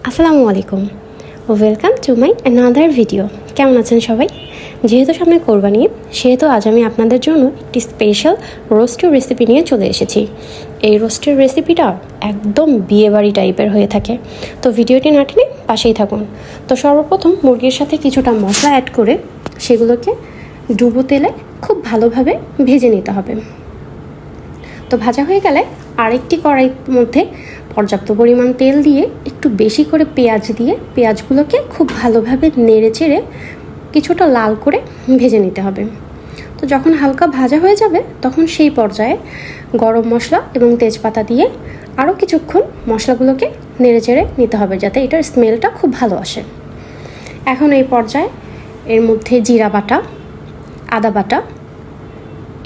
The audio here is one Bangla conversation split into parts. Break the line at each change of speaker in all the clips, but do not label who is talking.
আসসালামু আলাইকুম, welcome to my another video. কেমন আছেন সবাই? যেহেতু সামনে কোরবানি, সেহেতু আজ আমি আপনাদের জন্য একটি স্পেশাল রোস্টের রেসিপি নিয়ে চলে এসেছি। এই রোস্টের রেসিপিটা একদম বিয়েবাড়ি টাইপের হয়ে থাকে, তো ভিডিওটি না টেনে পাশেই থাকুন। তো সর্বপ্রথম মুরগির সাথে কিছুটা মশলা অ্যাড করে সেগুলোকে ডুবো তেলে খুব ভালোভাবে ভেজে নিতে হবে। তো ভাজা হয়ে গেলে আরেকটি কড়াইয়ের মধ্যে পর্যাপ্ত পরিমাণ তেল দিয়ে একটু বেশি করে পেঁয়াজ দিয়ে পেঁয়াজগুলোকে খুব ভালোভাবে নেড়ে চেড়ে কিছুটা লাল করে ভেজে নিতে হবে। তো যখন হালকা ভাজা হয়ে যাবে তখন সেই পর্যায়ে গরম মশলা এবং তেজপাতা দিয়ে আরও কিছুক্ষণ মশলাগুলোকে নেড়ে চেড়ে নিতে হবে, যাতে এটার স্মেলটা খুব ভালো আসে। এখন এই পর্যায়ে এর মধ্যে জিরা বাটা, আদা বাটা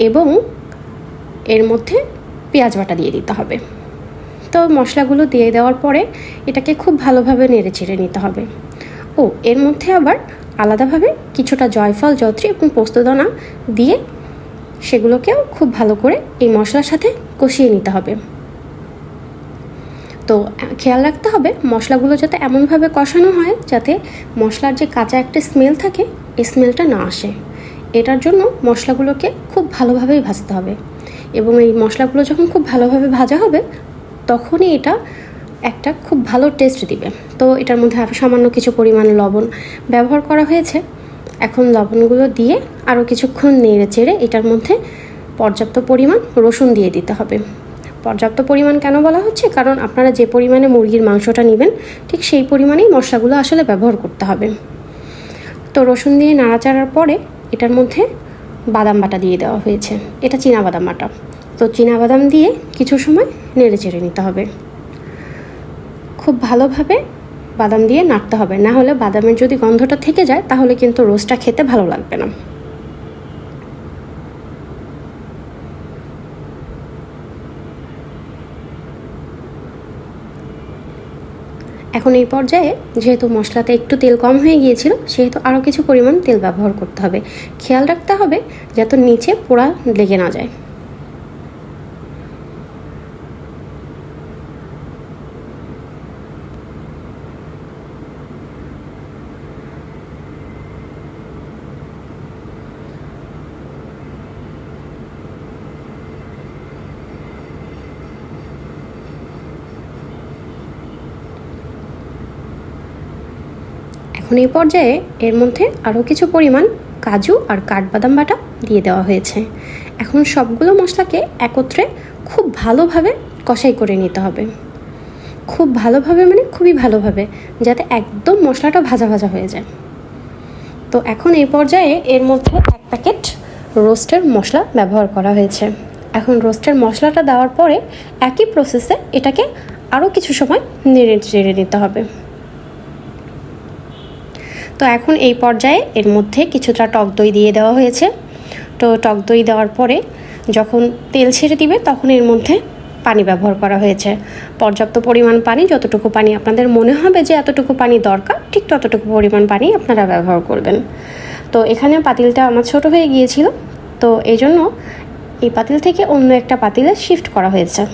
এবং এর মধ্যে পেঁয়াজ বাটা দিয়ে দিতে হবে। তো মশলাগুলো দিয়ে দেওয়ার পরে এটাকে খুব ভালোভাবে নেড়ে চেড়ে নিতে হবে। এর মধ্যে আবার আলাদাভাবে কিছুটা জয়ফল, জয়ত্রী এবং পোস্তদানা দিয়ে সেগুলোকেও খুব ভালো করে এই মশলার সাথে কষিয়ে নিতে হবে। তো খেয়াল রাখতে হবে মশলাগুলো যাতে এমনভাবে কষানো হয় যাতে মশলার যে কাঁচা একটা স্মেল থাকে এই স্মেলটা না আসে। এটার জন্য মশলাগুলোকে খুব ভালোভাবেই ভাজতে হবে এবং এই মশলাগুলো যখন খুব ভালোভাবে ভাজা হবে তখনই এটা একটা খুব ভালো টেস্ট দিবে। তো এটার মধ্যে আরও সামান্য কিছু পরিমাণ লবণ ব্যবহার করা হয়েছে। এখন লবণগুলো দিয়ে আরও কিছুক্ষণ নেড়ে চেড়ে এটার মধ্যে পর্যাপ্ত পরিমাণ রসুন দিয়ে দিতে হবে। পর্যাপ্ত পরিমাণ কেন বলা হচ্ছে, কারণ আপনারা যে পরিমাণে মুরগির মাংসটা নেবেন ঠিক সেই পরিমাণেই মশলাগুলো আসলে ব্যবহার করতে হবে। তো রসুন দিয়ে নাড়াচাড়ার পরে এটার মধ্যে বাদাম বাটা দিয়ে দেওয়া হয়েছে, এটা চীনা বাদাম বাটা। তো চীনা বাদাম দিয়ে কিছু সময় নেড়ে চেড়ে নিতে হবে। খুব ভালোভাবে বাদাম দিয়ে নাড়তে হবে, না হলে বাদামের যদি গন্ধটা থেকে যায় তাহলে কিন্তু রোস্টটা খেতে ভালো লাগবে না। এখন এই পর্যায়ে যেহেতু মশলাতে একটু তেল কম হয়ে গিয়েছিল সেহেতু আরও কিছু পরিমাণ তেল ব্যবহার করতে হবে। খেয়াল রাখতে হবে যাতে নিচে পোড়া লেগে না যায়। এখন এই পর্যায়ে এর মধ্যে আরও কিছু পরিমাণ কাজু আর কাঠবাদাম বাটা দিয়ে দেওয়া হয়েছে। এখন সবগুলো মশলাকে একত্রে খুব ভালোভাবে কষাই করে নিতে হবে। খুব ভালোভাবে মানে খুবই ভালোভাবে, যাতে একদম মশলাটা ভাজা ভাজা হয়ে যায়। তো এখন এই পর্যায়ে এর মধ্যে 1 প্যাকেট রোস্টের মশলা ব্যবহার করা হয়েছে। এখন রোস্টের মশলাটা দেওয়ার পরে একই প্রসেসে এটাকে আরও কিছু সময় নেড়ে চেড়ে নিতে হবে। তো এখন এই পর্যায়ে এর মধ্যে কিছুটা টক দই দিয়ে দেওয়া হয়েছে। তো টক দই দেওয়ার পরে যখন তেল ছেড়ে দিবে তখন এর মধ্যে পানি ব্যবহার করা হয়েছে। পর্যাপ্ত পরিমাণ পানি, যতটুকু পানি আপনাদের মনে হবে যে এতটুকু পানি দরকার ঠিক ততটুকু পরিমাণ পানি আপনারা ব্যবহার করবেন। তো এখানে পাতিলটা আমার ছোট হয়ে গিয়েছিল, তো এই জন্য এই পাতিল থেকে অন্য একটা পাতিলে শিফট করা হয়েছে।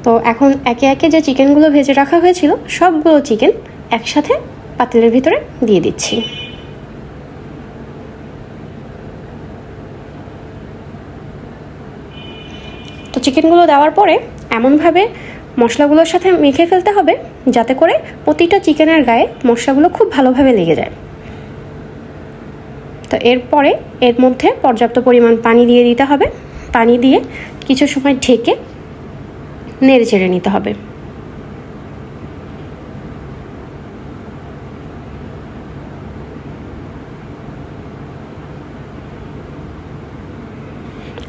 তো এখন একে একে যে চিকেনগুলো ভেজে রাখা হয়েছিল সবগুলো চিকেন একসাথে পাতিলের ভিতরে দিয়ে দিচ্ছি। তো চিকেনগুলো দেওয়ার পরে এমনভাবে মশলাগুলোর সাথে মেখে ফেলতে হবে যাতে করে প্রতিটা চিকেনের গায়ে মশলাগুলো খুব ভালোভাবে লেগে যায়। তো এরপরে এর মধ্যে পর্যাপ্ত পরিমাণ পানি দিয়ে দিতে হবে। পানি দিয়ে কিছু সময় ঢেকে নেড়ে চেড়ে নিতে হবে।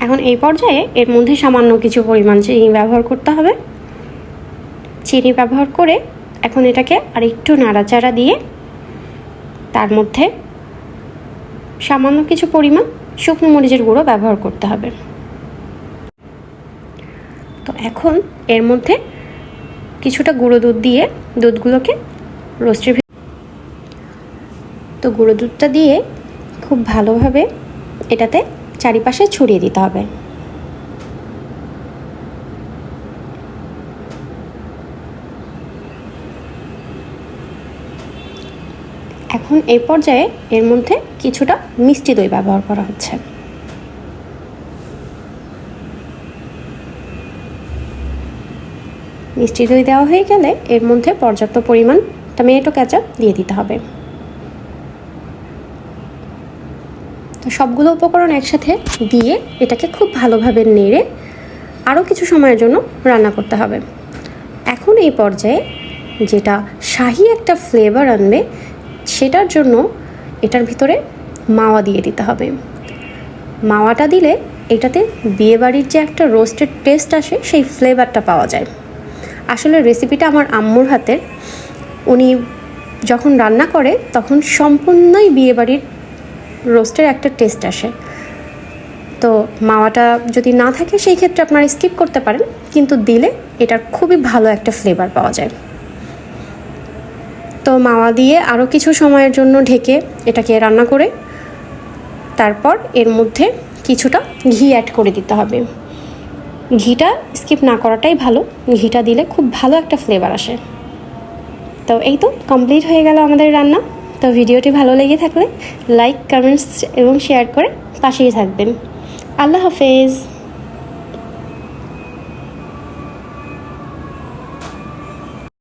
এখন এই পর্যায়ে এর মধ্যে সামান্য কিছু পরিমাণ চিনি ব্যবহার করতে হবে। চিনি ব্যবহার করে এখন এটাকে আরেকটু নাড়াচাড়া দিয়ে তার মধ্যে সামান্য কিছু পরিমাণ শুকনো মরিচের গুঁড়ো ব্যবহার করতে হবে। তো এখন এর মধ্যে কিছুটা গুঁড়ো দুধ দিয়ে দুধগুলোকে রোস্টের তো গুঁড়ো দুধটা দিয়ে খুব ভালোভাবে এটাতে চারিপাশে ছড়িয়ে দিতে হবে। এখন এই পর্যায়ে এর মধ্যে কিছুটা মিষ্টি দই ব্যবহার করা হচ্ছে। মিষ্টি দই দেওয়া হয়ে গেলে এর মধ্যে পর্যাপ্ত পরিমাণ টমেটো কেচাপ দিয়ে দিতে হবে। তো সবগুলো উপকরণ একসাথে দিয়ে এটাকে খুব ভালোভাবে নেড়ে আরও কিছু সময়ের জন্য রান্না করতে হবে। এখন এই পর্যায়ে যেটা শাহি একটা ফ্লেভার আনবে সেটার জন্য এটার ভিতরে মাওয়া দিয়ে দিতে হবে। মাওয়াটা দিলে এটাতে বিয়েবাড়ির যে একটা রোস্টেড টেস্ট আসে সেই ফ্লেভারটা পাওয়া যায়। আসলে রেসিপিটা আমার আম্মুর হাতের, উনি যখন রান্না করে তখন সম্পূর্ণই বিয়েবাড়ির রোস্টের একটা টেস্ট আসে। তো মাওয়াটা যদি না থাকে সেই ক্ষেত্রে আপনারা স্কিপ করতে পারেন, কিন্তু দিলে এটার খুবই ভালো একটা ফ্লেভার পাওয়া যায়। তো মাওয়া দিয়ে আরও কিছু সময়ের জন্য ঢেকে এটাকে রান্না করে তারপর এর মধ্যে কিছুটা ঘি অ্যাড করে দিতে হবে। ঘিটা স্কিপ না করাটাই ভালো, ঘিটা দিলে খুব ভালো একটা ফ্লেভার আসে। তো এই তো কমপ্লিট হয়ে গেল আমাদের রান্না। তো ভিডিওটি ভালো লেগে থাকলে লাইক, কমেন্টস এবং শেয়ার করে পাশেই থাকবেন। আল্লাহ হাফেজ।